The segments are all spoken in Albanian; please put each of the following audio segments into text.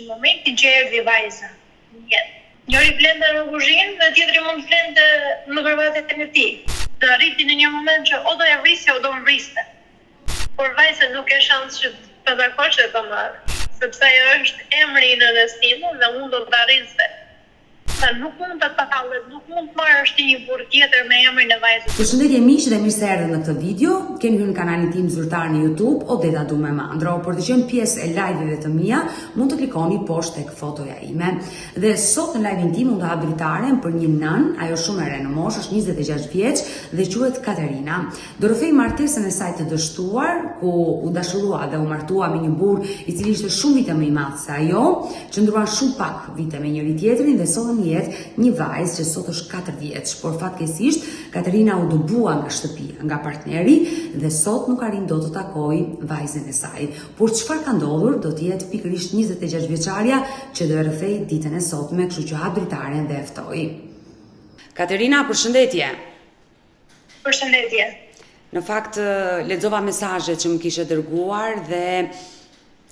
Në momentin që erdhi vajza në jetë, njëri flente në kuzhinë dhe tjetri mund flente në krevatin e tij. Dhe arriti në një moment që o do e vrisje o do më vriste. Por vajza nuk e shans që të takosh e të marrë, sepse ajo është emri i nënës time dhe unë do të arrisë. Nuk mund të tallet, nuk mund të marrësh ti një burr tjetër me emrin e vajzës. Përshëndetje miq dhe mirë se erdhët në këtë video. Keni hyrë në kanalin tim zyrtar në YouTube Odeta Dume Mandro. Për të qenë pjesë e live-ve të mia, mund të klikoni poshtë tek fotoja ime. Dhe sot në live-in tim unë do hap dritaren për një nën, ajo shumë e re në moshë, është 26 vjeç dhe quhet Katerina. Do rrëfej martesën e saj të dështuar, ku u dashurua dhe u martua me një burr i cili ishte shumë vite më i madh se ajo, qëndruan shumë pak vite me njëri tjetrin dhe sotëm një vajzë që sot është 4 vjeç, por fatkeqësisht Katerina u dëbua nga shtëpia, nga partneri dhe sot nuk arrin dot të takojë vajzën e saj. Por çfarë ka ndodhur do të jetë pikërisht 26 vjeçaria që do e rrëfej ditën e sotme, kështu që hap dritaren dhe e ftoj. Katerina, përshëndetje. Përshëndetje. Në fakt lexova mesazhet që më kishe dërguar dhe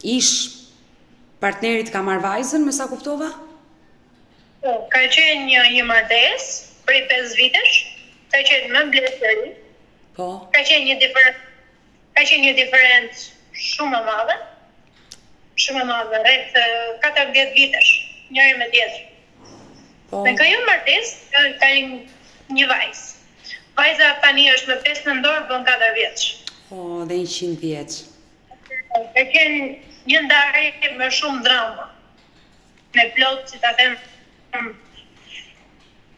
ish partnerit ka marrë vajzën, me sa kuptova? Ka qenë një martesë prej 5 vitesh, ka qenë më blesëri. Po. Ka qenë një diferencë shumë e madhe. Shumë e madhe, rreth 14 vitesh, njëri me tjetrin. Po. Dhe ka një martesë, ka një vajzë. Vajza tani është me 5 nëndor, bën 4 vjeç. Po, dhe 100 vjeç. Ka qenë një ndarje me shumë drama. Me plot, si ta them,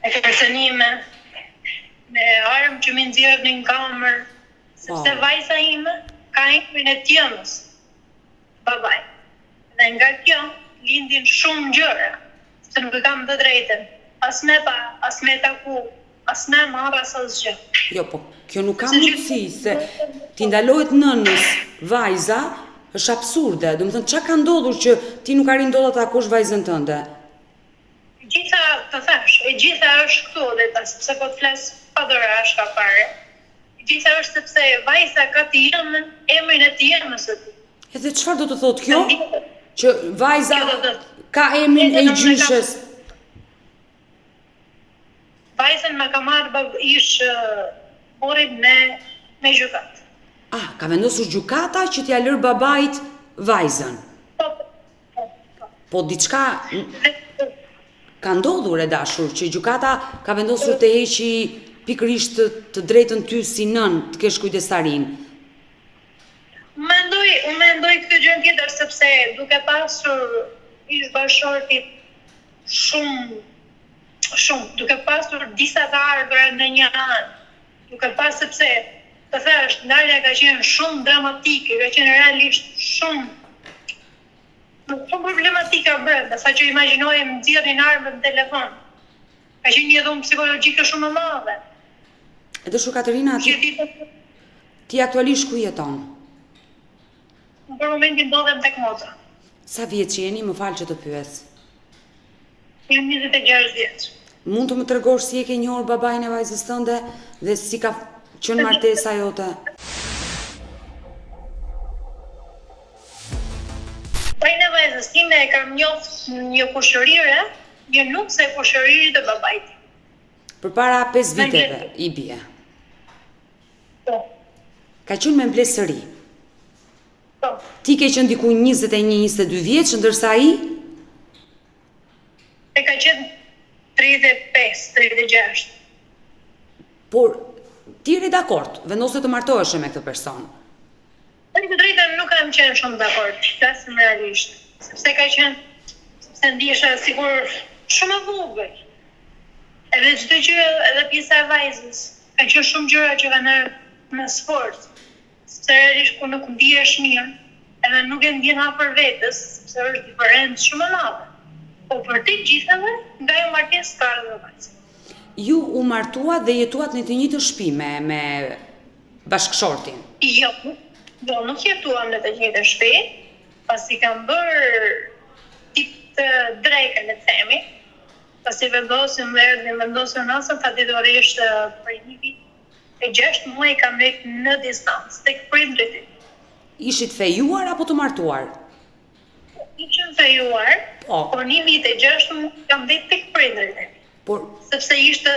e kërcënime, me armë që më nxjerrën në kamër, sepse vajza ime ka emrin e tjëmës, babaj. Dhe nga kjo lindin shumë gjëra, se nuk e kam të drejtën, as me pa, as me taku, as me marr as asgjë. Jo, po kjo nuk ka mundësi se ti ndalohet nënës vajza, është absurde. Do të thënë çka ka ndodhur që ti nuk arrin dot ta takosh vajzën tënde? Gjitha të thash, e gjitha është këtu dhe sepse po të flas pa dorash ka fare. Gjitha është sepse vajza ka të jemën, emrin e të jemës së tij. Edhe çfarë do të thotë kjo? Që vajza ka emrin e gjyshes. Vajzën më ka marrë ish burrin me gjykat. Ka vendosur gjykata që t'ia lër babait vajzën. Po diçka ka ndodhur e dashur që gjykata ka vendosur të heqi pikërisht të drejtën ty si nën të kesh kujdestarin. Unë mendoj këtë gjë tjetër sepse duke pasur ish bashortit shumë, duke pasur disa të ardhura në një anë, duke pas sepse të thash, ndarja ka qenë shumë dramatike, ka qenë realisht shumë problematika brenda, sa që imagjinojmë nxjerrin armët në telefon. Ka qenë një dhunë psikologjike shumë e madhe. E dëshur Katerina, ti aktualisht ku jeton? Për momentin ndodhem tek motra. Sa vjeç jeni, më fal që të pyes? Jam 26 vjeç. Mund të më tregosh si e ke njohur babain e vajzës tënde dhe si ka qenë martesa jote? Babain e vajzës time e kam njohur një kushërire, një nukse e kushëririt të babait. Përpara 5 viteve i bie. Po. Ka qenë me mblesëri. Po. Ti ke qenë diku 21-22 vjeç, ndërsa ai? E ka qenë 35-36. Por ti je dakord, vendose të martohesh me këtë person. Në të drejtën nuk kam qenë shumë dakord, flasim realisht, sepse ndjesha sigur shumë e vogël. Edhe çdo gjë, edhe pjesa e vajzës, ka qenë shumë gjëra që kanë në sport, sepse realisht kur nuk ndihesh mirë, edhe nuk e ndjen afër vetes, sepse është diferencë shumë e madhe. Po për të gjithave, nga një martesë ka ardhur vajza. Ju u martuat dhe jetuat në të njëjtën shtëpi me bashkëshortin? Jo, nuk jetuam në të njëjtën shtëpi, pasi kam bërë tip të drekën e themi, pasi vendosëm nasën fatitorisht për një vit e 6 muaj kam rejtë në distancë, tek prindrit. Ishit fejuar apo të martuar? Ishëm fejuar, Po. por një vit e 6 muaj kam vetë tek prindërit e mi. Por Sepse ishte,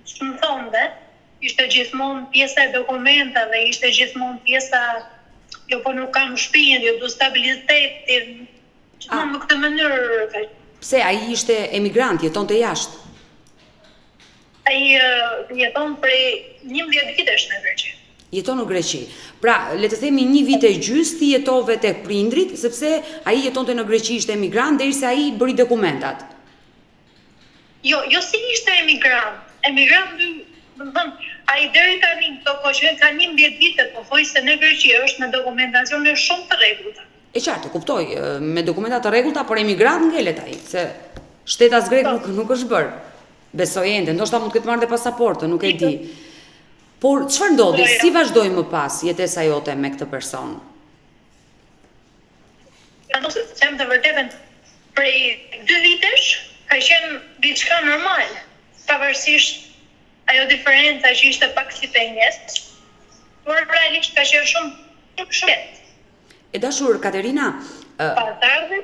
që më thonde, ishte gjithmonë pjesa e dokumentave, ishte gjithmonë pjesa, jo po nuk kam shtëpinë, jo du stabilitetin, gjithmonë në këtë mënyrë. pse ai ishte emigrant, jetonte jashtë? Ai jeton prej 11 vitesh në Greqi. Jeton në Greqi. Pra, le të themi një vit e gjys ti jetove tek prindrit, sepse ai jetonte në Greqi, ishte emigrant derisa ai bëri dokumentat. Jo si ishte emigrant. Emigrant, do të thënë, ai deri tani këto kohë ka 11 vite, po thoj se në Greqi është me dokumentacione shumë të rregullta. E qartë, kuptoj, me dokumenta të rregullta, por emigrant ngelet ai, se shteti as grek nuk është bërë. Besoj ende, ndoshta mund të ketë marrë dhe pasaportën, nuk e di. Por çfarë ndodhi? Si vazhdoi më pas jetesa jote me këtë person? Them të vërtetën, prej 2 vitesh ka qenë diçka normale, pavarësisht ajo diferenca që ishte pak si pengesë, por realisht ka qenë shumë. E dashur Katerina, Pasardhë,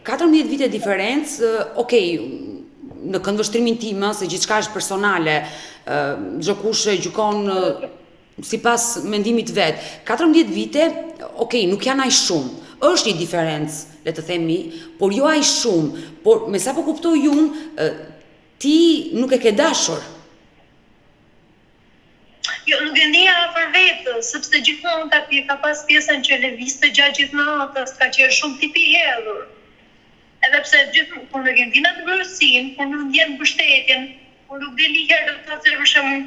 14 vite diferencë, okej, në këndvështrimin tim, se gjithçka është personale, çdo kush e gjykon sipas mendimit vet. 14 vite, okej, nuk janë aq shumë. Është një diferencë, le të themi, por jo aq shumë. Por me sa po kuptoj unë, ti nuk e ke dashur. jo, nuk e ndija afër vetë, sepse gjithmonë ka pas pjesën që lëvizte gjatë gjithë natës, ka qenë shumë tipi i hedhur. Edhe pse gjithmonë kur nuk e ndina të vërësin, kur nuk ndjen mbështetjen, kur nuk deli herë të thotë për shembull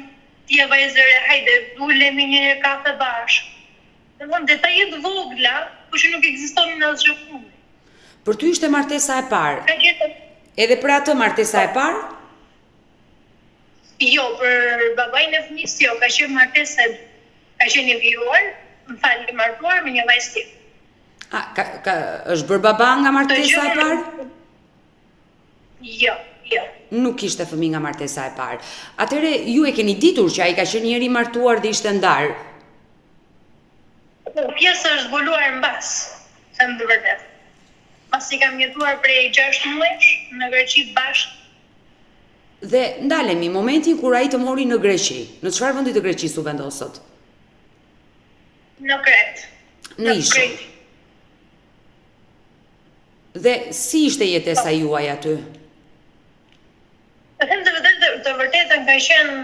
ti e vajzëre, hajde, ulemi një kafe bashkë. Domthonë detaje të vogla, por që nuk ekzistonin asgjë fundi. Për ty ishte martesa e parë. Ka qenë Edhe për atë martesa e parë? jo, për babajnë e fëmijës jo, ka qenë martesa, ka qenë i vjuar, i martuar me një vajzë tjetër. Është bërë baba nga martesa e parë? Jo. Nuk kishte fëmijë nga martesa e parë. Atëre ju e keni ditur që ai ka qenë njëri i martuar dhe ishte ndarë. Pjesa është zbuluar mbas, them të vërtetë. Pasi kam jetuar prej 6 muajsh në Greqi bashkë. Dhe ndalemi momentin kur ai të mori në Greqi. Në çfarë vendi të Greqisë u vendosët? Në Kret. Në Ishull. Dhe si ishte jetesa juaj aty? Të them të vërtetën ka qenë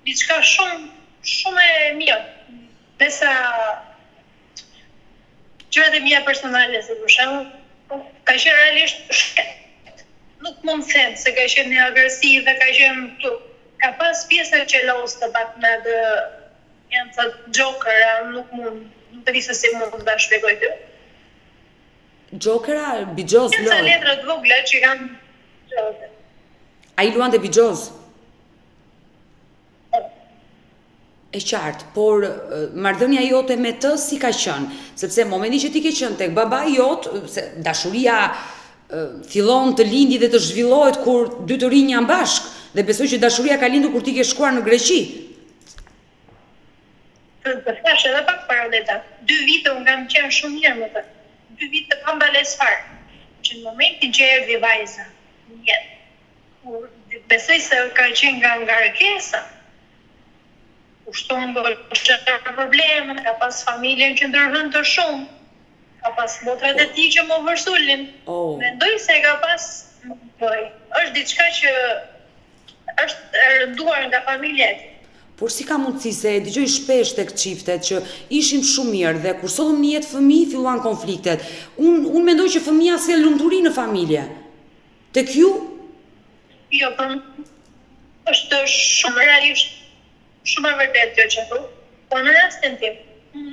diçka shumë e mirë. Besa gjërat e mia personale, si për shembull, ka qenë realisht shket. Nuk mund të them se ka qenë një agresive, ka qenë këtu. Ka pas pjesa që loste pak me janë të jokera, nuk të di se si mund të shpjegoj ty. Jokera, bigjoz, Pjesa letra të vogla që kanë gjokera. Ai luante bigjoz? E qartë, por marrëdhënia jote me të si ka qenë? Sepse momenti që ti ke qenë tek babai jot, se dashuria fillon të lindi dhe të zhvillohet kur dy të rinj janë bashkë, dhe besoj që dashuria ka lindur kur ti ke shkuar në Greqi. Të thash edhe pak paraleta. 2 vite unë kam qenë shumë mirë me të. 2 vite pa mbelesfar. Që në momentin që erdhi vajza në jetë, besoj se ka qenë nga ngarkesa. Kushton çfarë probleme, ka pas familjen që ndërhën të shumë, ka pas motrat e tij që më vërsulin. Mendoj se ka pas, është diçka që është e rënduar nga familja e tij. Por si ka mundësi se e dëgjoj shpesh tek çiftet që ishin shumë mirë dhe kur sollën në jetë fëmijë filluan konfliktet. Unë mendoj që fëmia sjell lumturi në familje. Tek ju? Jo, është shumë realisht shumë e vërtetë kjo që thu, por në rastin tim,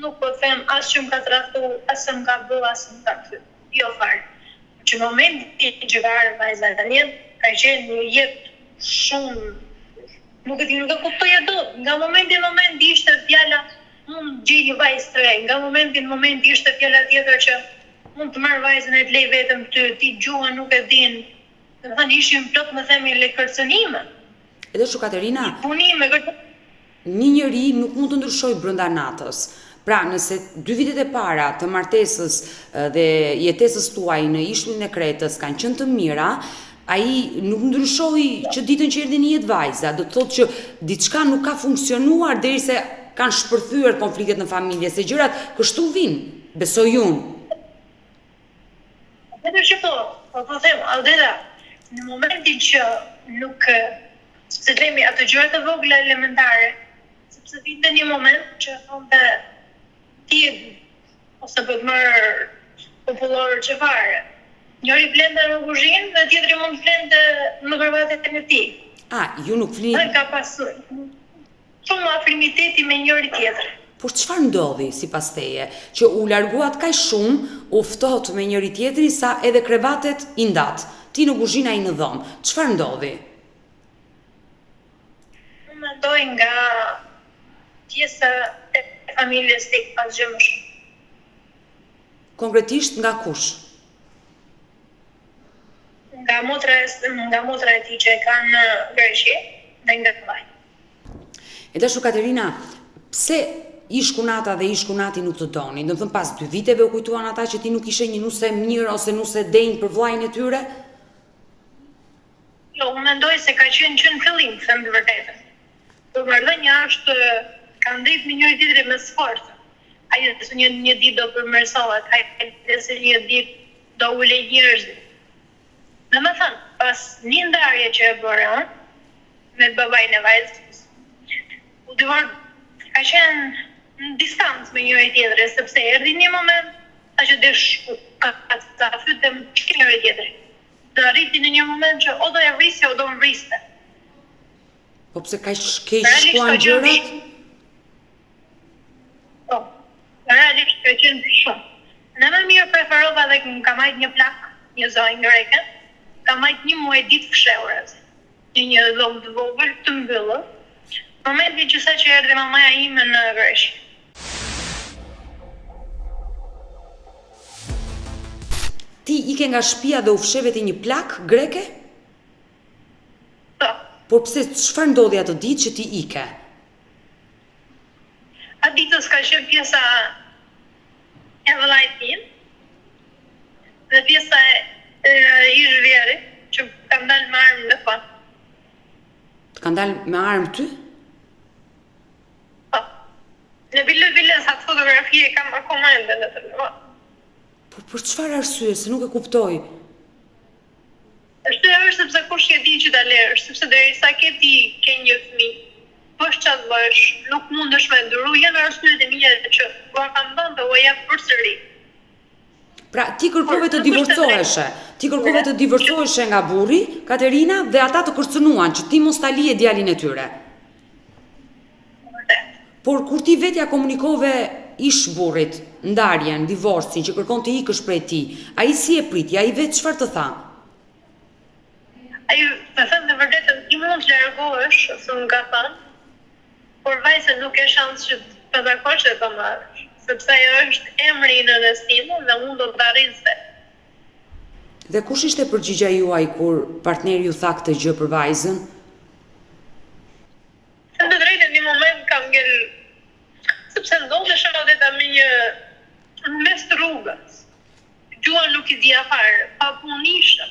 nuk po them as që më ka tradhtu, as se më ka bë, as më ka kthy. Jo fare. Që në momentin që ka ardhur vajza tani, ka qenë një jetë shumë, nuk e kuptoja dot. Nga momenti në moment ishte fjala mund gjej një vajzë të re, nga momenti në moment ishte fjala tjetër që mund të marr vajzën e të lej vetëm ti gjuhën nuk e din. Do të thënë ishim plot më themi lekërcënime. Edhe shu Katerina, punime një njeri nuk mund të ndryshojë brenda natës. Pra, nëse 2 vitet e para të martesës dhe jetesës tuaj në ishullin e Kretës kanë qenë të mira, ai nuk ndryshoi që ditën që erdhi një jetë vajza, do të thotë që diçka nuk ka funksionuar derisa kanë shpërthyer konfliktet në familje, se gjërat kështu vinë, besoj unë. Vetëm që po them, Aldera, në momentin që nuk, sepse themi ato gjërat e vogla elementare, sepse vinte një moment që thonte ti ose për të marrë popullor që fare. Njëri blende në kuzhinë dhe tjetri mund të blende në krevatet e tij. Ju nuk flini. Dhe ka pasur shumë afrimiteti me njëri tjetër. Por çfarë ndodhi sipas teje, që u larguat kaq shumë, u ftohet me njëri tjetrin sa edhe krevatet i ndat. Ti në kuzhinë ai në dhomë. Çfarë ndodhi? Unë mendoj nga pjesa e familjes tek asgjë më shumë. Konkretisht nga kush? Nga motra e tij që e kanë në Greqi dhe nga vllai. E dashur Katerina, pse ish-kunata dhe ish-kunati nuk të donin? Do të thënë pas 2 viteve u kujtuan ata që ti nuk ishe një nuse mirë ose nuse denjë për vllajën e tyre? Jo, unë mendoj se ka qenë që në fillim, them të vërtetën. Por marrëdhënia është ka ndrit me njëri tjetrin me sforcë. Ai se një ditë do përmirësohet, ai se një ditë do ulej njerëzit. Domethënë, pas një ndarje që e bëra me babain e vajzës, u ka qenë në distancë me njëri tjetrin, sepse erdhi një moment që ta fytem njëri tjetrin. Do arriti në një moment që o do e vrisje o do më vriste. Po pse ka keq shkuan gjërat? Po, realisht ka qenë shumë. Në më mirë preferova dhe ka majt një plak, një zonjë greke, ka majt një muaj ditë fshehurës. Një dhomë të vogël të mbyllur. Momentin që sa që erdhi mamaja ime në Greqi. Ti ike nga shtëpia dhe u fsheve te një plak greke? Po. Por pse, çfarë ndodhi atë ditë që ti ike? Atë ditës ka qenë pjesa e vllajt tim dhe pjesa e ish vjeri, që kam dalë me armë në fund. Të kanë dalë me armë ty? Po. Në biles atë fotografi e kam akoma ende në telefon. Por për çfarë arsye, se nuk e kuptoj? Është sepse kush e di që ta lërësh, sepse derisa ke një fëmijë, bësh çfarë bësh, nuk mundesh me nduru, janë arsyet e mia që po kam dhënë dhe u jap përsëri. Pra ti kërkove të divorcoheshe. Ti kërkove të divorcoheshe nga burri, Katerina, dhe ata të kërcënuan që ti mos ta lije djalin e tyre. Por kur ti vetja komunikove ish burrit ndarjen, divorcin që kërkon të ikësh prej ti, ai si e priti, ai vetë çfarë të tha? Ai më thënë të vërtetën, ti mund të largohesh, ose më ka thënë, por vajse nuk e shans që të takosh dhe të marrësh, sepse ajo është emri i nënës time dhe unë do të arrisë. Dhe kush ishte përgjigja juaj kur partneri ju tha këtë gjë për vajzën? Se të drejtën një moment kam ngel, sepse ndodhesha edhe me një mes të rrugës. Gjua nuk i dia fare, pa punë isha.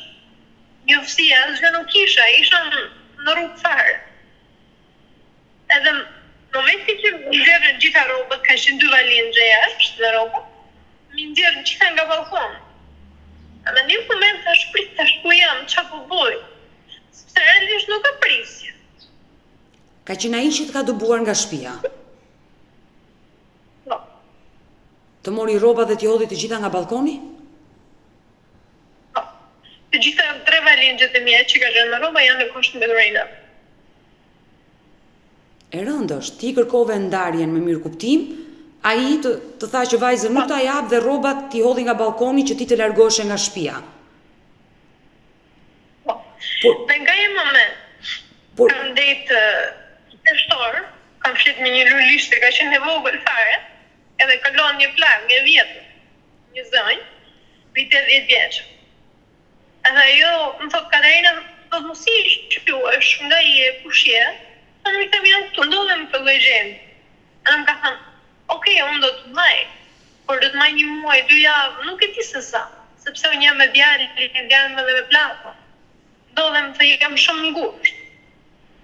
Njofësia asgjë nuk isha në rrugë fare. Edhe momenti që më nxjerrën gjitha rrobat, ka qenë 2 valizë jashtë dhe rrobat, më nxjerrën gjitha nga balkoni. Në një moment thash ku jam, çfarë po bëj? Sepse realisht nuk e prisja. Ka qenë ai që të ka dëbuar nga shtëpia? Po. Të mori rrobat dhe t'i hodhi të gjitha nga balkoni? Po. Të gjitha 3 valizët e mia që ka qenë me rroba janë në kusht mbeturina. E rëndë është, ti kërkove ndarjen me mirë kuptim, ai të tha që vajzën nuk ta jap dhe rrobat t'i hodhi nga balkoni që ti të largoheshe nga shtëpia. Po. Dhe nga një moment, kam ndetë të shtorë, kam fshit me një lulishtë, ka qenë e vogël fare, edhe këllon një plak, një vjetë, një zënjë, vite 10 vjeqë. Edhe jo, më thot, Katarina, do të mos i shqyuash nga i e kushje, në më të janë të ndodhe më të lejgjenë. Edhe më ka thënë, Okej, unë do të maj, por do të maj 1 muaj, 2 javë, nuk e di se sa, sepse unë jam me djalin dhe me plakën. Ndodhem se jam shumë ngusht.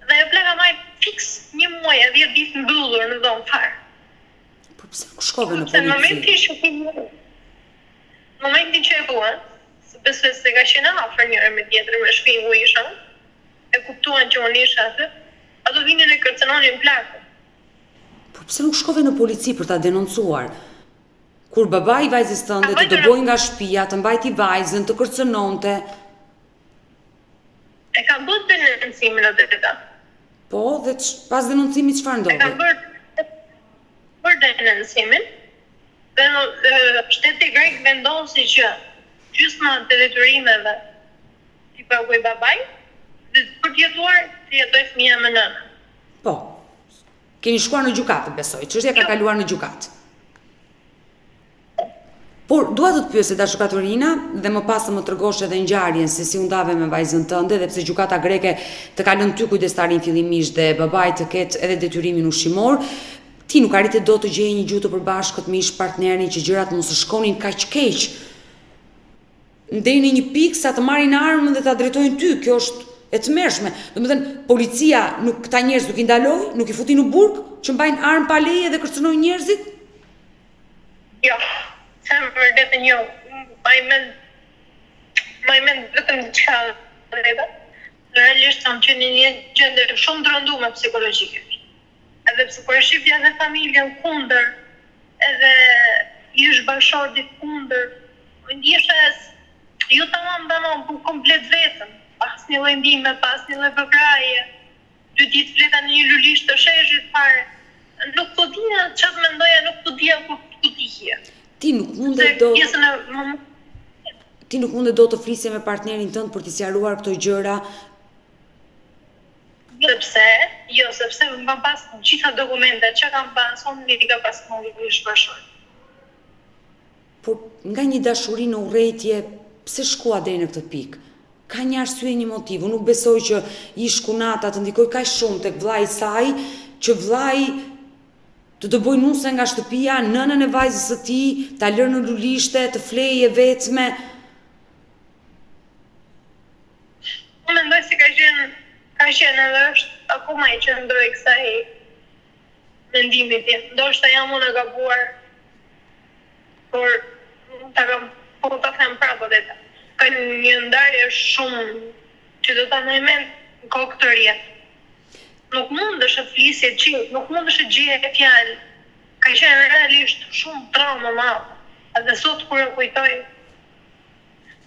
Dhe e plaka maj fix 1 muaj e 10 ditë mbyllur në dhomë farë. Por pse nuk shkove në Sepse në polici? momentin që e buan, besoj se ka qenë afër njëri me tjetrin me shpigu isha, e kuptuan që unë isha aty, ato vinin e kërcënonin plakën. Por pse nuk shkove në polici për ta denoncuar? Kur babai i vajzës tënde të dëboj nga shtëpia, të mbajti vajzën, të kërcënonte. E kam bërë denoncimin atë. Po, dhe pas denoncimit çfarë E kam ndodhi? bërë denoncimin, dhe shteti grek vendosi që gjysma të detyrimeve i paguaj babai, dhe për të jetuar të jetoj fëmia me nënën. Po. Keni shkuar në gjykatë, besoj. Çështja ka kaluar në gjykatë. Por dua të të pyes se dashur Katerina dhe më pas të më tregosh edhe ngjarjen se si u ndave me vajzën tënde dhe pse gjykata greke të ka lënë ty kujdestarin fillimisht dhe babai të ketë edhe detyrimin ushqimor, ti nuk arrite dot të gjeje një gjuhë të përbashkët me ish partnerin që gjërat mos të shkonin kaq keq. Deri në një pikë sa të marrin armën dhe ta drejtojnë ty, kjo është e tmerrshme. Domethënë, policia nuk këta njerëz nuk i ndaloi, nuk i futi në burg, që mbajnë armë pa leje dhe kërcënojnë njerëzit? Jo, sem vërdet e një, maj mend vetëm diçka drejta. Realisht kam qenë në një gjendje shumë të rënduar psikologjike. Edhe pse po e shifja dhe familjen kundër, edhe ish bashortit kundër, ndjesha jo tamam, po komplet vetëm, pas një lloj ndihme, pas një lloj vëpraje, 2 ditë fleta në një lulisht të sheshit fare. Nuk po dija çfarë mendoja, nuk po dija ku dihje. Ti nuk mundet dot të flisje me partnerin tënd për t'i sqaruar këto gjëra. Sepse më kam pas gjitha dokumentet që kam pas, unë i ka pas më ish bashkë. Por nga një dashuri në urrejtje, pse shkua deri në këtë pikë? Ka një arsye, një motiv. Unë nuk besoj që ish kunata të ndikoj kaq shumë tek vllai i saj, që vllai të dëboj nuse nga shtëpia, nënën e vajzës së tij, ta lërë në lulishte, të flejë e vetme. Unë mendoj se ka qenë edhe është akoma i qëndroj kësaj mendimit tim. Ndoshta jam unë e gabuar, por ta them prapë vetë. Ka një ndarje shumë që do ta ndaj mend në kohë të rjetë. Nuk mund është të flisje qitë, nuk mund është të gjeje fjalë. Ka qenë realisht shumë traumë madhe. Edhe sot kur e kujtoj,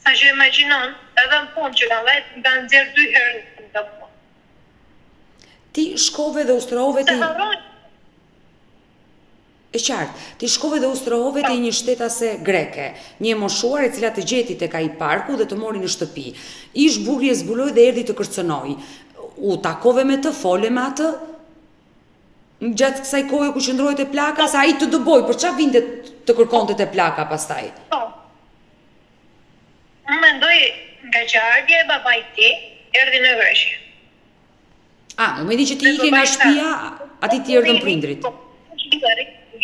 sa që imagjinon, edhe në punë që kanë vetë, nga nxjerr 2 herë nga punë. Ti shkove dhe ustrove Se harroj. E qartë, ti shkove dhe ustrove te një shtetase greke, një e moshuar e cila të gjeti tek ai parku dhe të mori në shtëpi. Ish burri e zbuloi dhe erdhi të kërcënoi. U takove me të, fole me atë? Gjatë kësaj kohe ku qëndroi te plaka, sa ai të dëboj, për çfarë vinte të kërkonte te plaka pastaj? Po. Unë mendoj nga që ardhja e babait ti erdhi në Greqi. Momenti që ti ike nga shtëpia, aty ti erdhën prindrit.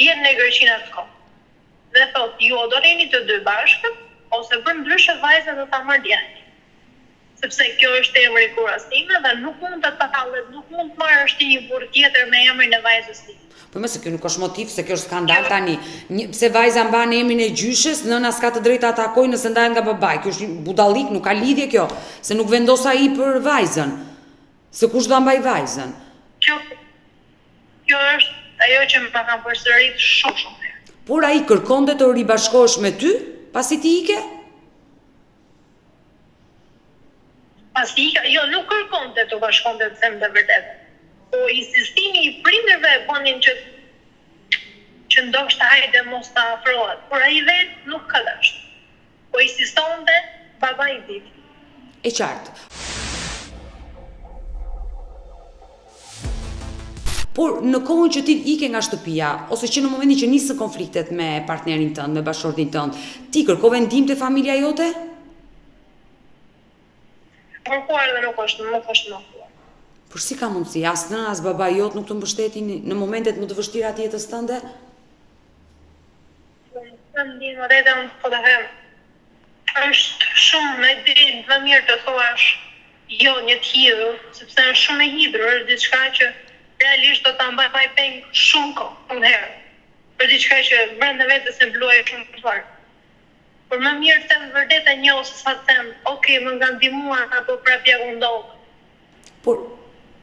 Vjen në Greqinë atë kohë. Dhe thot, ju do rini të 2 bashkët, ose për ndryshe vajza do ta marr djalin. Sepse kjo është emri i kurrës time dhe nuk mund të tallet, nuk mund të marrësh ti një burr tjetër me emrin e vajzës time. Po mëse kjo nuk është motiv, se kjo është skandal tani. Pse vajza mban emrin e gjyshes, nëna s'ka të drejtë ta atakojë nëse ndahet nga babai. Kjo është një budallik, nuk ka lidhje kjo, se nuk vendos ai për vajzën. Se kush do mbaj vajzën? Kjo është ajo që më ka përsërit shumë herë. Por ai kërkonte të ribashkohesh me ty pasi ti ike? Pasi ike, jo, nuk kërkonte të bashkonte të them të vërtetë. Po insistimi i prindërve bënin që ndoshta hajde mos ta afrohet, por ai vetë nuk ka dashur. Po insistonte babai i tij. E qartë. Por në kohën që ti ike nga shtëpia, ose që në momentin që nisën konfliktet me partnerin tënd, me bashortin tënd, ti kërkove ndihmë te familja jote? Kërkuar dhe nuk është më thuar. Por si ka mundësi, as nëna as babai jot nuk të mbështetin në momentet më të vështira të jetës tënde? kam ndinë vërtetën, po të them. Është shumë me dinë më mirë të thuash jo një t'hidhur, sepse është shumë e hidhur, është diçka që realisht do ta mbaj peng shumë kohë, herë. Për diçka që brenda vetes e bluaj shumë të fort. Por më mirë të them vërtetën jo se sa të them, okay, më nga ndihmuar apo prapja u ndodh. Por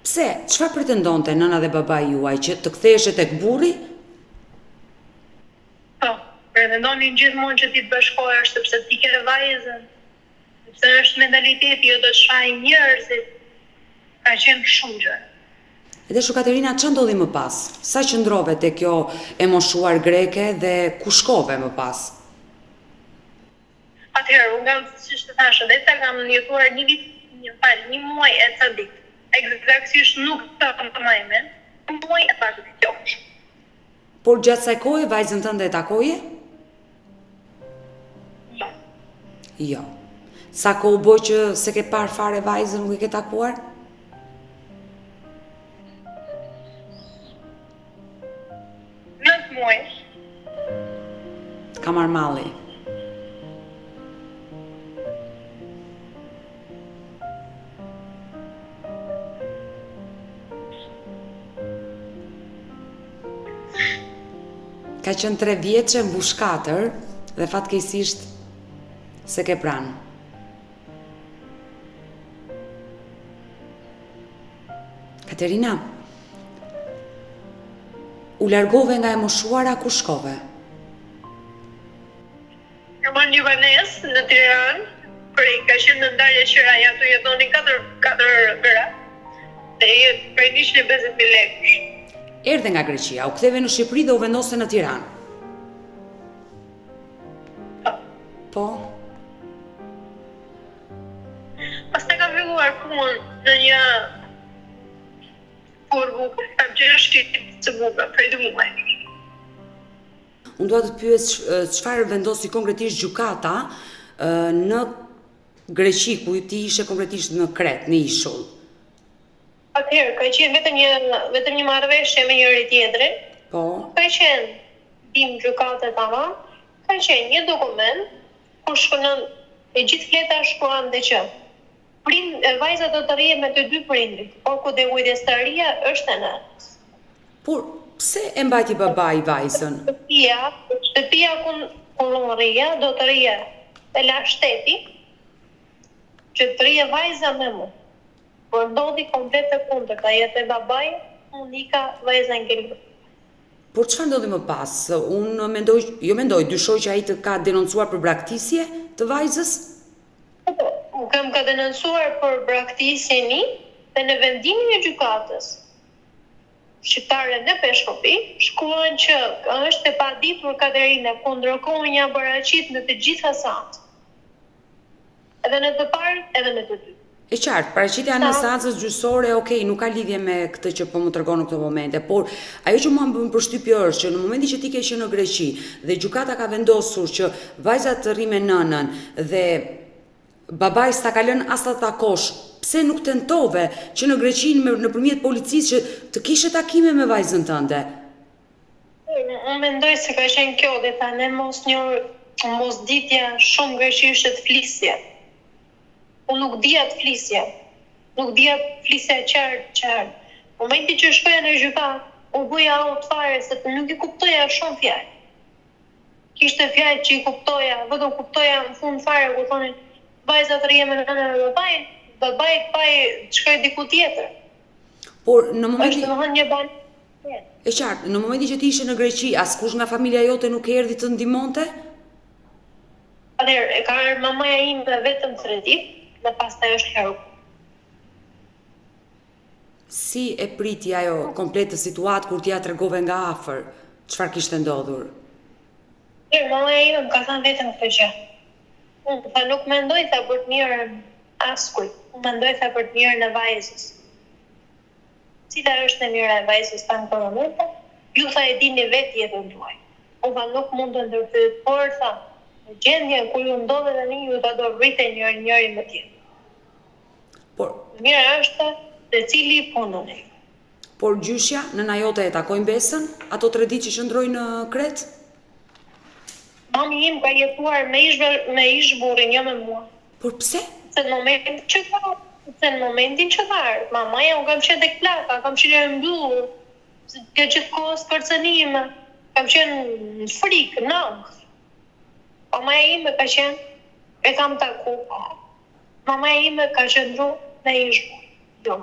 pse? Çfarë pretendonte nëna dhe babai juaj, që të ktheheshe tek burri? Po, pretendonin gjithmonë që ti të bashkohesh sepse ti ke vajzën. Sepse është mentaliteti, jo do të shaj njerëzit. Ka qenë shumë gjë. Edhe shu Katerina, ç'a ndodhi më pas? Sa qëndrove te kjo e moshuar greke dhe ku shkove më pas? Atëherë, unë kam, siç të thashë, dhe ta kam jetuar një vit, një muaj e ca ditë. Eksaktësisht nuk ta më një muaj e pak të qofsh. Por gjatë saj kohe vajzën tënde e takoje? Jo. Jo. Sa kohë boj që se ke parë fare vajzën, nuk e ke takuar? Nëntë muaj. Ka marrë malli. Ka qenë 3 vjeçe, mbush 4 dhe fatkeqësisht se ke pranë. Katerina, u largove nga e moshuara, ku shkove? Kam një banesë në Tiranë, për ka qenë në ndarje qiraj, ato jetonin 4 gra. Dhe prej nishin 50.000 lekësh. Erdhe nga Greqia, u ktheve në Shqipëri dhe u vendose në Tiranë. Po. Pastaj kam filluar punën në një buka, kam qenë shqitit të buka, prej 2 muaj. Unë dua të pyes çfarë vendosi konkretisht gjykata në Greqi, ku ti ishe konkretisht në Kret, në ishull. Atëherë, ka qenë vetëm një marrëveshje me njëri tjetrin. Po. Ka qenë dim gjykate tamam, ka qenë një dokument ku shkonon e gjithë fleta shkruan dhe që vajza do të rrihet me të 2 prindrit, por ku dhe kujdestaria është e nënës. Por pse e mbajti babai vajzën? Shtëpia ku unë rrija do të rrije e la shteti që të rrije vajza me mu. Por ndodhi komplet të kundërta, jetë e babai, unë ika vajza ngel. Por çfarë ndodhi më pas? Unë mendoj, dyshoj që ai të ka denoncuar për braktisje të vajzës? U kam ka denoncuar për braktisjeni dhe në vendimin e gjykatës shqiptare në Peshkopi shkruan që është e paditur Katerina, ku ndërkohë një baraqit në të gjitha sanët. Edhe në të parë, edhe në të dytë. E qartë, paraqitja në seancës gjyqësore, okay, nuk ka lidhje me këtë që po më tregon në këto momente, por ajo që mua më bën përshtypje është që në momentin që ti ke qenë në Greqi dhe gjykata ka vendosur që vajza të rri me nënën dhe babai s'ta ka lënë as ta takosh, pse nuk tentove që në Greqi nëpërmjet policisë që të kishe takime me vajzën tënde? Unë mendoj se ka qenë kjo dhe tani mos ditja shumë greqisht të flisje. Unë nuk dija të flisja. Nuk dija të flisja qartë. Momenti që shkoja në gjykat, u bëja aut fare se nuk i kuptoja shumë fjalë. Kishte fjalë që i kuptoja, vetëm kuptoja në fund fare ku thonin vajza të rrihet me nënën e babai pa shkoj diku tjetër. Por në momentin është domethënë një banë. E qartë, në momentin që ti ishe në Greqi, askush nga familja jote nuk erdhi të ndihmonte? Atëherë, e ka ardhur mamaja ime vetëm 3 ditë. Dhe pastaj është heru. Si e priti ajo kompletë situatë kur t'ja tregove nga afër? Çfarë kishte ndodhur? Mamaja ime më ka thënë vetëm këtë gjë. Unë nuk mendoj tha për të mirën askujt. Unë mendoj tha për të mirën e vajzës. Cila është e mira e vajzës ta në këtë moment? Ju tha e dini vetë jetën tuaj. Unë nuk mund të ndërthyet, por tha në gjendjen ku ju ndodhe dhe një ju ta do rritej njëri me tjetër. Por mira është se cili punën e. Por gjyshja, nëna jote e takoi mbesën, ato 3 ditë që qëndroi në Kret? Mami im ka jetuar me ish burrin, jo me mua. Por pse? Se në momentin që ka ardhur, mamaja unë kam qenë tek plaka, kam qenë e mbyllur, ke gjithë kohës kërcënime, kam qenë në frikë, në angth. Mamaja ime ka qenë, e kam taku, mamaja ime ka qëndru me ish burrin, jo.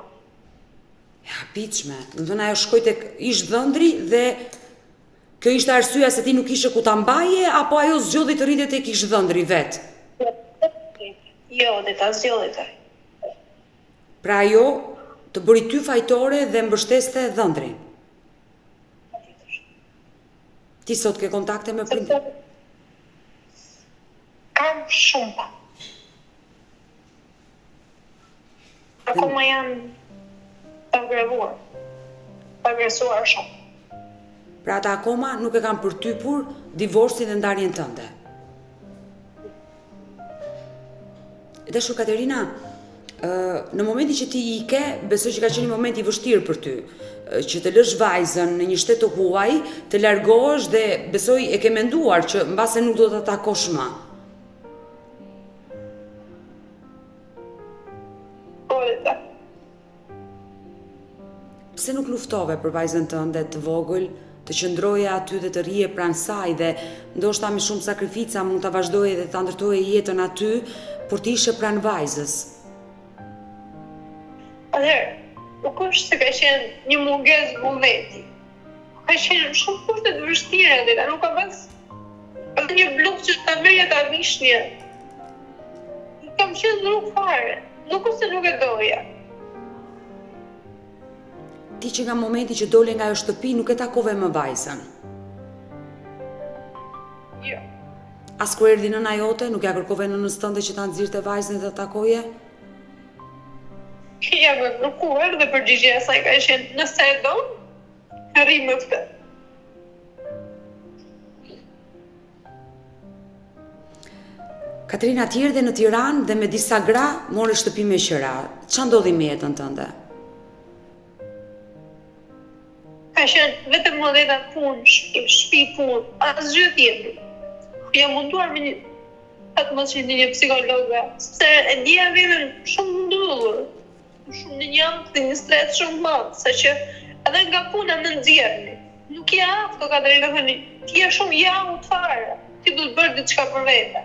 E habitshme, do të thënë ajo shkoi tek ish dhëndri dhe kjo ishte arsyeja se ti nuk ishe ku ta mbaje apo ajo zgjodhi të rritet tek ish dhëndri vet? Jo, dhe ta zgjodhi të rritet. Pra ajo të bëri ty fajtore dhe mbështeste dhëndrin. Ti sot ke kontakte me prindërit? Kam shumë pa. Akoma janë të agresuar shumë. Pra ata akoma nuk e kanë përtypur divorcin dhe ndarjen tënde. Dashur Katerina, në momentin që ti ike, besoj që ka qenë një moment i vështirë për ty, që të lësh vajzën në një shtet të huaj, të largohesh dhe besoj e ke menduar që mbase nuk do të takosh më. Pse nuk luftove për vajzën tënde të vogël, të qëndroje aty dhe të rrije pranë saj dhe ndoshta me shumë sakrifica mund ta vazhdoje dhe ta ndërtoje jetën aty, por të ishe pranë vajzës? Atëherë, nuk është se ka qenë një mungesë vullneti. Ka qenë shumë kushte të vështira dhe nuk ka pas një bluk që ta merja ta vishnje. Kam qenë nuk fare, nuk është se nuk e doja. Ti që nga momenti që dole nga ajo shtëpi nuk e takove më vajzën? Jo. As kur erdhi nëna jote, nuk ja kërkove nënës tënde që ta nxirrte vajzën dhe ta takoje? Ja me kërkuar dhe përgjigja e saj ka qenë nëse e do, rri me këtë. Katerina, ti erdhe në Tiranë dhe me disa gra more shtëpi me qira. Ç'a ndodhi me jetën tënde? Ka qenë vetëm modeta punë, shtëpi punë, asgjë tjetër. Jam munduar me atë mos që një psikologa, sepse e ndjeja veten shumë mbyllur, shumë në një ankth dhe një stres shumë madh, saqë edhe nga puna më nxjerrni. Nuk je aftë, Katerina, thënë, ti je shumë jaut fare, ti duhet bërë diçka për vete.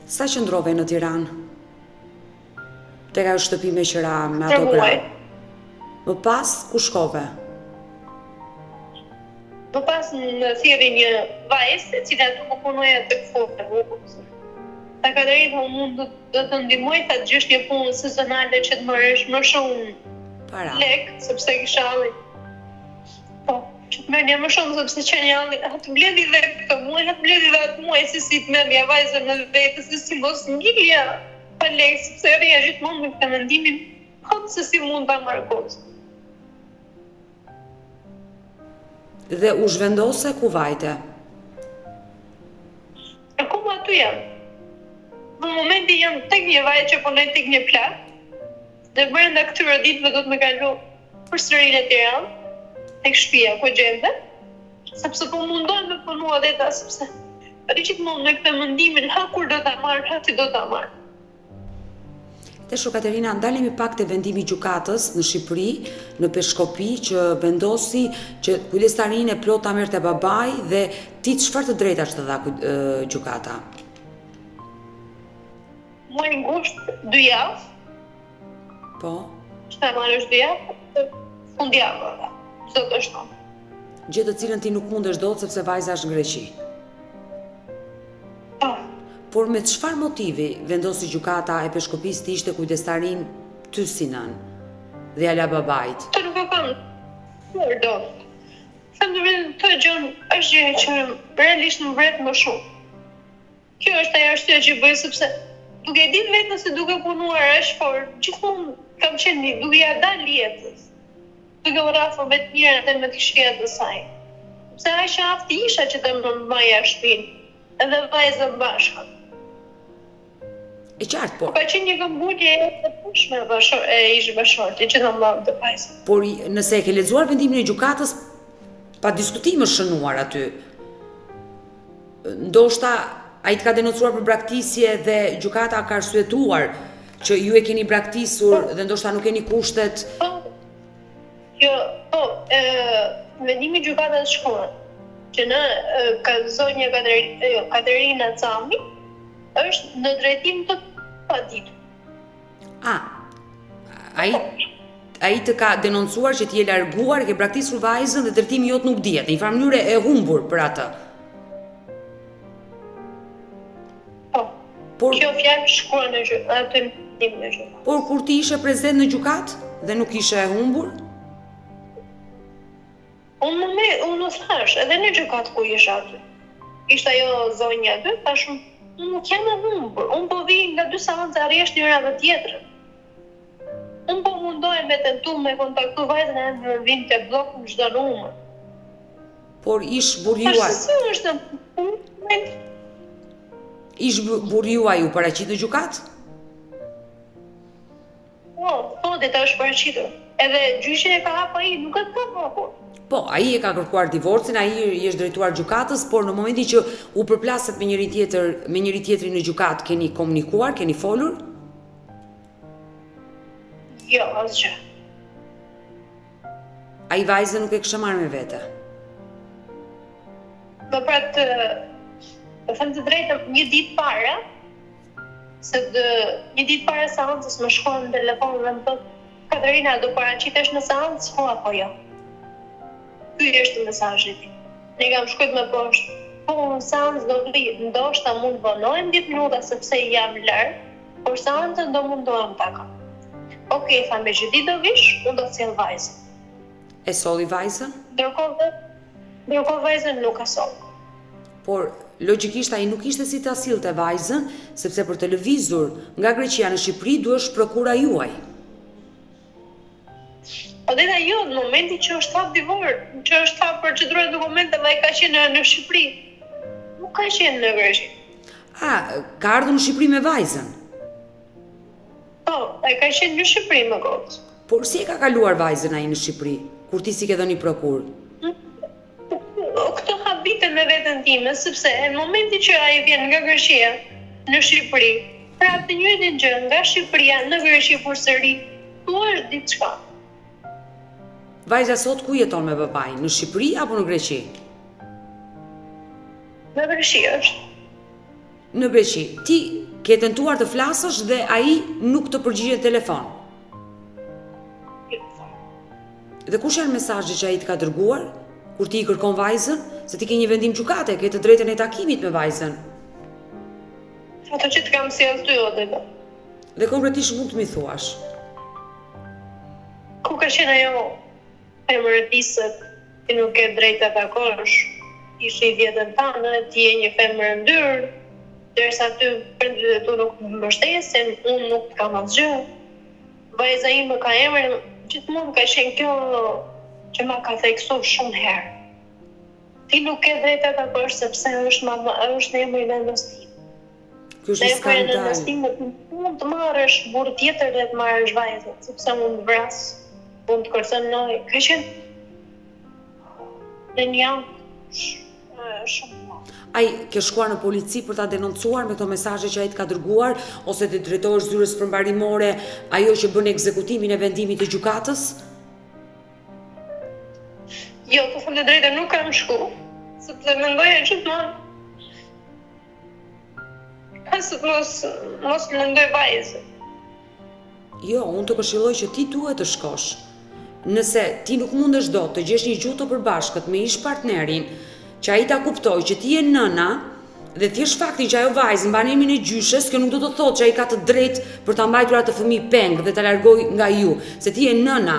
Sa qëndrove në Tiranë? Tek ajo shtëpi me qira, me ato gra. Më pas, ku shkove? Më pas në thirrri një vajzë e cila nuk më punoja tek fota rrugës. Ta Katerina mund do të ndihmoj ta gjesh një punë sezonale që të marrësh më shumë para lek, sepse kisha halli. Po, që të merrja më shumë sepse qenë halli, atë mbledhi dhe këtë muaj, atë mbledhi dhe atë muaj, si të merrja vajzën në vetë, si mos ngilja pa lek, sepse rria gjithmonë me këtë mendimin, se si mund ta marr kot. Dhe u zhvendose ku vajte? Akoma aty jam. Në momenti jam tek një vajzë që punoj tek një plak, dhe brenda këtyre ditëve do të më kalu përsëri në Tiranë, tek shtëpia ku gjende, sepse po mundohem me punu edhe ta, sepse gjithmonë me këtë mendimin, ha kur do ta marr, ha ti do ta marr. Tesho Katerina, ndalemi pak te vendimi i gjykatës në Shqipëri, në Peshkopi, që vendosi që kujdestarinë e plot ta merrte babai dhe ti çfarë të drejtash të dha gjykata? Muaj ngusht 2 javë. Po. Që ta marrësh 2 javë, fundjavë, çdo të shtonë. Gjë të cilën ti nuk mundesh dot sepse vajza është në Greqi. Por me çfarë motivi vendosi gjykata e Peshkopisë të ishte kujdestarin ty si nën dhe jala babait? Të nuk e kam dot. Them të vjen të gjën është gjë që realisht më vret më shumë. Kjo është ajo arsye që bëj sepse duke ditë vetëm se duke punuar është, por gjithmonë kam qenë duke ja dalë jetës. Duke u rrafur me të mirën dhe me të këqijat të saj. Sepse aq aftë isha që të më mbaja shtëpinë, edhe vajzën bashkë. E qartë, por... Ka qenë një këmbgulje e pushme e ish bashorti që të mbavë të vajzën. Por nëse e ke lexuar vendimin e gjykatës, pa diskutim është shënuar aty. Ndoshta ai të ka denoncuar për braktisje dhe gjykata ka arsyetuar që ju e keni braktisur dhe ndoshta nuk keni kushtet. Vendimi i gjykatës shkon që në zonja Katerina Cami është në drejtim të paditur. Ai të ka denoncuar që ti je larguar, ke braktisur vajzën dhe drejtimi jot nuk dihet. Në një farë mënyrë e humbur për atë. Kjo fjalë shkruan në atë ndim në gjykatë. Por kur ti ishe prezent në gjykatë dhe nuk ishe e humbur? Unë thash, edhe në gjykatë ku isha aty. Ishte ajo zonja aty, thash unë nuk jam e humbur. Unë po vi nga 2 seanca arresht njëra dhe tjetrën. Unë po mundohem me tentu me kontaktu vajzën e në vim të blok në çdo numër. Por ish burjuaj. Ish burjuaj u paraqit në gjykatë? Po, deta është paraqitur. Edhe gjyqi e ka hapur ai, nuk e ka hapur. Po, ai e ka kërkuar divorcin, ai i është drejtuar gjykatës, por në momentin që u përplaset me njëri tjetrin në gjykatë, keni komunikuar, keni folur? Jo, asgjë. Ai vajzën nuk e kishte marrë me vete. Do pra të them të drejtën, një ditë para seancës më shkon në telefon dhe më thotë Katerina, do paraqitesh në seancë? Po apo jo? Ky është mesazhi tim. Ne kam shkruar më poshtë. Po, në seancë do vi, ndoshta mund vonohem 10 minuta sepse jam larg, por seancën do mundohem ta kam. Okej, tha me që ti do vish, unë do të sjell vajzën. E solli vajzën? Ndërkohë vajzën nuk ka soll. Por logjikisht ai nuk ishte si ta sillte vajzën, sepse për të lëvizur nga Greqia në Shqipëri duhesh prokura juaj. Po deta jo, në momentin që është hap divorc, që është hap procedura dokumenteve, ai ka qenë në Shqipëri. Nuk ka qenë në Greqi. Ka ardhur në Shqipëri me vajzën? Po, ai ka qenë në Shqipëri më kot. Por si e ka kaluar vajzën ai në Shqipëri, kur ti si ke dhënë prokur? Këto habite me veten time, sepse në momentin që ai vjen nga Greqia në Shqipëri, prapë të njëjtin gjë nga Shqipëria në Greqi përsëri, tu është diçka. Vajza sot ku jeton me babain, në Shqipëri apo në Greqi? Në Greqi është. Në Greqi. Ti ke tentuar të flasësh dhe ai nuk të përgjigjen telefon. Dhe kush janë mesazhet që ai të ka dërguar kur ti i kërkon vajzën, se ti ke një vendim gjykate, ke të drejtën e takimit me vajzën. Ato që të kam sjellë ty o dhe. Dhe konkretisht mund të mi thuash. Ku ka qenë ajo femërëtisët, ti nuk ke drejt të takosh, ishe i vjetën tanë, ti je një femër ndyrë, derisa ty prindrit e tu nuk më mbështesin, unë nuk të kam asgjë. Vajza ime ka emrin, gjithmonë ka qenë kjo që ma ka theksuar shumë herë. Ti nuk ke drejt të takosh sepse është emri në nëstim. Ky është skandal. Në nëstim mund të marrësh burr tjetër dhe të marrësh vajzën, sepse mund të vras. Mund të kërcënoj, ka qenë në një anë shumë më. Ai ke shkuar në polici për ta denoncuar me këto mesazhe që ai të ka dërguar, ose të drejtohesh zyrës përmbarimore ajo që bën ekzekutimin e vendimit të gjykatës? Jo, të them të drejtën nuk kam shku, sepse mendoja gjithmonë pasë mos lëndoj vajzën. Jo, unë të këshilloj që ti duhet të shkosh. Nëse ti nuk mundesh dot të gjesh një gjuhë të përbashkët me ish partnerin, që ai ta kuptoj që ti je nëna dhe thjesht faktin që ajo vajzë mban emrin e gjyshes, kjo nuk do të thotë që ai ka të drejtë për ta mbajtur atë fëmijë peng dhe ta largoj nga ju, se ti je nëna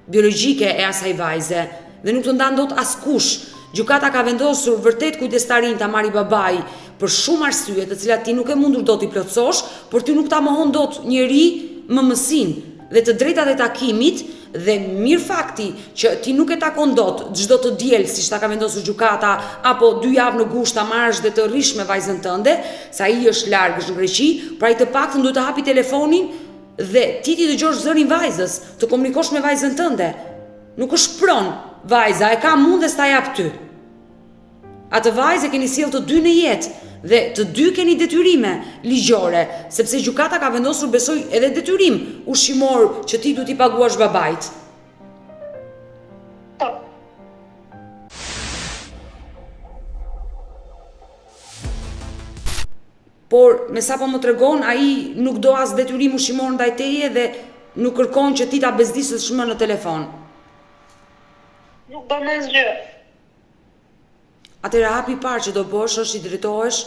biologjike e asaj vajze dhe nuk të ndan dot askush. Gjykata ka vendosur vërtet kujdestarin ta marrë babai për shumë arsye, të cilat ti nuk e mundur dot i plotësosh, por ti nuk ta mohon dot njeri mëmësin dhe të drejtat e takimit. Dhe mirë fakti që ti nuk e takon dot çdo të diel siç ta ka vendosur gjykata apo 2 javë në gusht ta marrësh dhe të rrish me vajzën tënde, sa ai është larg në Greqi, pra ai të paktën duhet të hapi telefonin dhe ti dëgjosh zërin vajzës, të komunikosh me vajzën tënde. Nuk është pronë vajza e ka mundes ta jap ty. Atë vajzë keni sjell të dy në jetë dhe të dy keni detyrime ligjore, sepse gjykata ka vendosur besoj edhe detyrim ushqimor që ti duhet i paguash babait. Po. Por me sa po më tregon, ai nuk do as detyrim ushqimor ndaj teje dhe nuk kërkon që ti ta bezdisësh më në telefon. Nuk do në zgjë. Atëherë hapi i parë që do bësh është i drejtohesh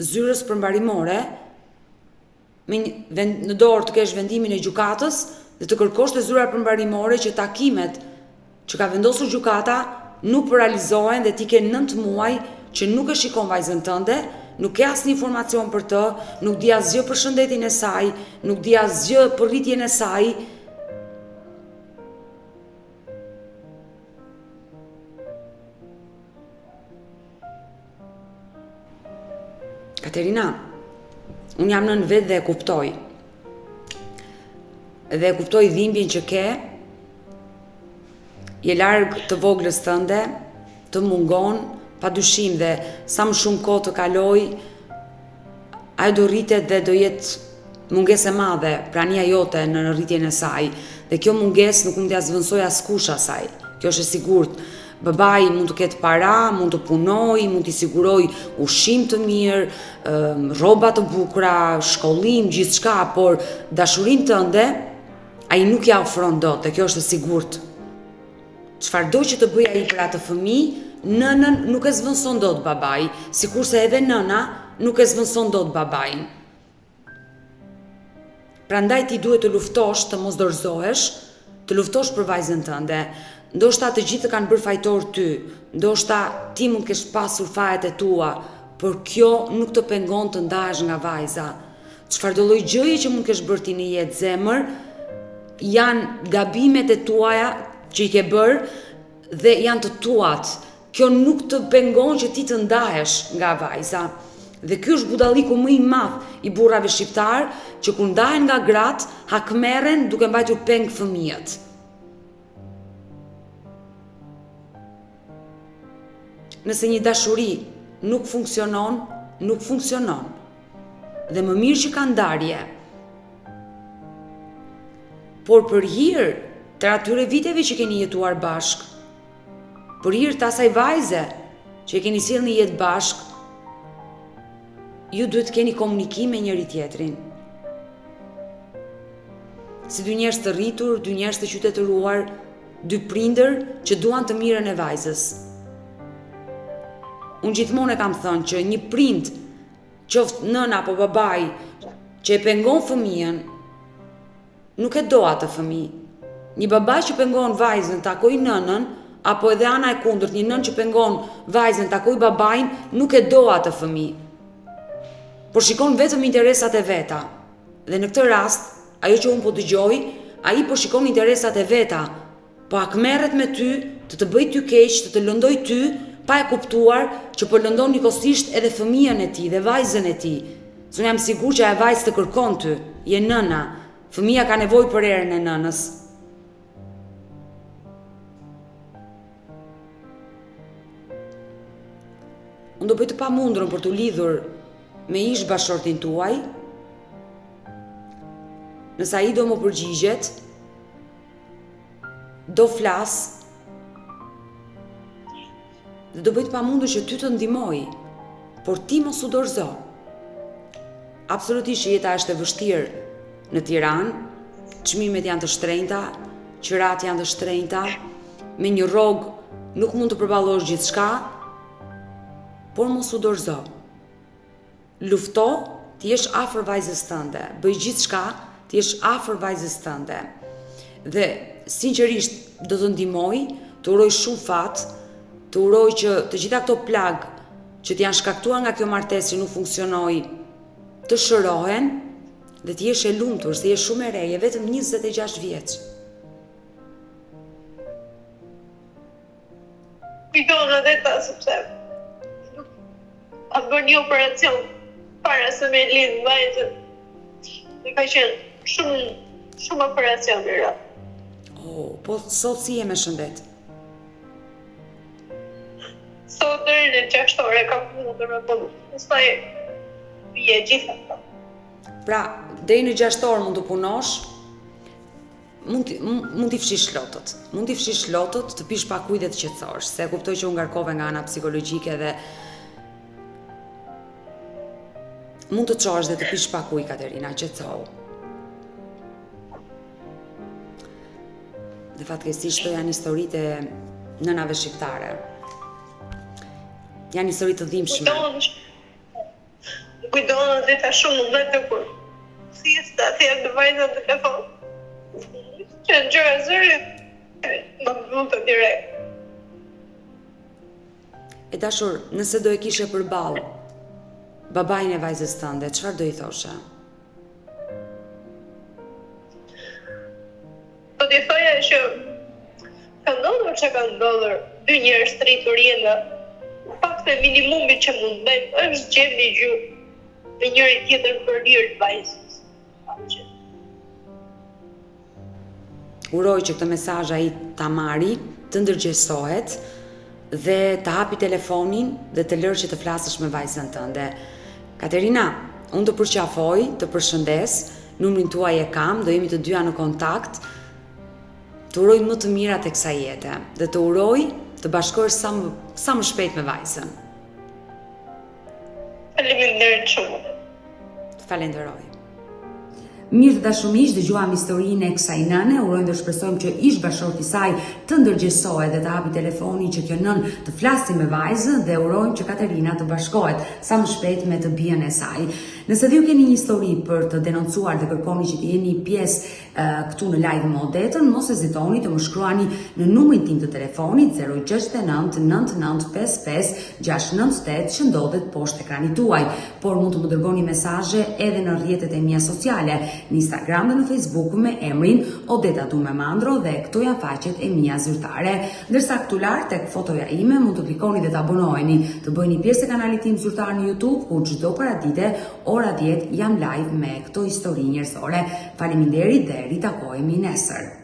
zyrës përmbarimore, në dorë të kesh vendimin e gjykatës dhe të kërkosh te zyra përmbarimore që takimet që ka vendosur gjykata nuk po realizohen dhe ti ke 9 muaj që nuk e shikon vajzën tënde, nuk ke asnjë informacion për të, nuk di asgjë për shëndetin e saj, nuk di asgjë për rritjen e saj. Katerina, unë jam nën vetë dhe e kuptoj. Dhe e kuptoj dhimbjen që ke, je larg të voglës tënde, të mungon, pa dyshim dhe sa më shumë kohë të kaloj, ai do rritet dhe do jetë mungesë e madhe prania jote në rritjen e saj. Dhe kjo mungesë nuk mund t'ia zvendësoj askush asaj. Kjo është e sigurt. Babai mund të ketë para, mund të punoj, mund t'i siguroj ushqim të mirë, rroba të bukura, shkollim, gjithçka, por dashurinë tënde ai nuk ja ofron dot, dhe kjo është e sigurt. Çfarëdo që të bëj ai për atë fëmijë, nënën nuk e zvendëson dot babai, sikurse edhe nëna nuk e zvendëson dot babain. Prandaj ti duhet të luftosh, të mos dorëzohesh, të luftosh për vajzën tënde. Ndoshta të gjithë kanë bërë fajtor ty, ndoshta ti mund kesh pasur fajet e tua, por kjo nuk të pengon të ndahesh nga vajza. Çfarëdo lloj gjëje që mund kesh bërë ti në jetë zemër, janë gabimet e tuaja që i ke bërë dhe janë të tuat. Kjo nuk të pengon që ti të ndahesh nga vajza. Dhe ky është budalliku më i madh i burrave shqiptar, që kur ndahen nga gratë, hakmerren duke mbajtur peng fëmijët. Nëse një dashuri nuk funksionon, nuk funksionon. Dhe më mirë që ka ndarje. Por për hir të atyre viteve që keni jetuar bashk, për hir të asaj vajze që e keni sjellë në jetë bashk, ju duhet të keni komunikim me njëri tjetrin. Si dy njerëz të rritur, dy njerëz të qytetëruar, dy prindër që duan të mirën e vajzës. Unë gjithmonë e kam thënë që një prind, qoftë nëna apo babai, që e pengon fëmijën, nuk e do atë fëmijë. Një babai që pengon vajzën takoj nënën, apo edhe ana e kundërt, një nënë që pengon vajzën takoj babain, nuk e do atë fëmijë. Por shikon vetëm interesat e veta. Dhe në këtë rast, ajo që unë po dëgjoj, ai po shikon interesat e veta, po akmerret me ty, të bëj ty keq, të lëndoj ty, pa e kuptuar që po lëndon njëkohësisht edhe fëmijën e tij dhe vajzën e tij. Unë jam sigurt që ajo vajzë të kërkon ty, je nëna, fëmia ka nevojë për erën e nënës. Unë do bëj të pamundurën për të lidhur me ish bashortin tuaj. Nëse ai do më përgjigjet, do flas, dhe do bëj të pamundur që ty të ndihmoj, por ti mos u dorëzo. Absolutisht jeta është e vështirë në Tiranë, çmimet janë të shtrenjta, qyrat janë të shtrenjta, me një rrogë nuk mund të përballosh gjithçka, por mos u dorëzo. Lufto, ti jesh afër vajzës tënde, bëj gjithçka, ti jesh afër vajzës tënde. Dhe sinqerisht do të ndihmoj, të uroj shumë fat, të uroj që të gjitha këto plagë që t'janë shkaktuar nga kjo martesë që nuk funksionoi, të shërohen dhe të jesh e lumtur, se je shumë e re, je vetëm 26 vjeç. Pikon edhe ta, sepse a bërë një operacion para se me lidhë vajzën. Dhe ka qenë shumë operacion në rrë. Po sot si je me shëndet? sot deri në 6 ore kam mundur me bëllu. Pastaj bie gjithë ato. Pra, deri në 6 orë mund të punosh, mund t'i fshish lotët. Mund t'i fshish lotët, të pish pak ujë dhe të qetësosh, se kuptoj që u ngarkove nga ana psikologjike dhe mund të çosh dhe të pish pak ujë, Katerina, qetësohu. Dhe fatkeqësisht këto janë historitë e nënave shqiptare. Janë histori të dhimbshme. Kujtohen dhe ta shumë dhe të kur. Si e sta, si e të vajza të telefon. Që në gjëra zëri, më mund të direkt. E dashur, nëse do e kishe përballë babain e vajzës tënde, çfarë do i thoshe? Po t'i thoja që ka ndodhur që ka ndodhur dy njerëz të rritur jenda. Pakte minimumi që mund bëjmë është gjeni gjë me njëri tjetër për lirë të vajzës. Uroj që këtë mesazh ai ta marri, të ndërgjegjësohet dhe të hapi telefonin dhe të lërë që të flasësh me vajzën tënde. Katerina, unë të përqafoj, të përshëndes, numrin tuaj e kam, do jemi të dyja në kontakt. Të uroj më të mira tek kësaj jete dhe të uroj të bashkohesh sa më shpejt me vajzën. Faleminderit shumë. Falenderoj. Mirë të dashumish, dëgjuam historinë e kësaj nëne, urojmë dhe shpresojmë që ish bashorti i saj të ndërgjegjësohet dhe të hapi telefonin që kjo nën të flasë me vajzën dhe urojmë që Katerina të bashkohet sa më shpejt me të bijën e saj. Nëse dhe ju keni një histori për të denoncuar dhe kërkoni që të jeni pjesë këtu në live më odetën, mos hezitoni të më shkruani në numrin tim të telefonit 069 99 55 698 që ndodhet poshtë ekranit tuaj, por mund të më dërgoni mesazhe edhe në rrjetet e mia sociale, në Instagram dhe në Facebook me emrin Odeta Dumemandro dhe këto janë faqet e mia zyrtare. Ndërsa këtu lart tek fotoja ime mund të klikoni dhe të abonoheni, të bëheni pjesë e kanalit tim zyrtar në YouTube, ku çdo paradite ora 10 jam live me këto histori njerëzore. Faleminderit dhe ritakohemi nesër.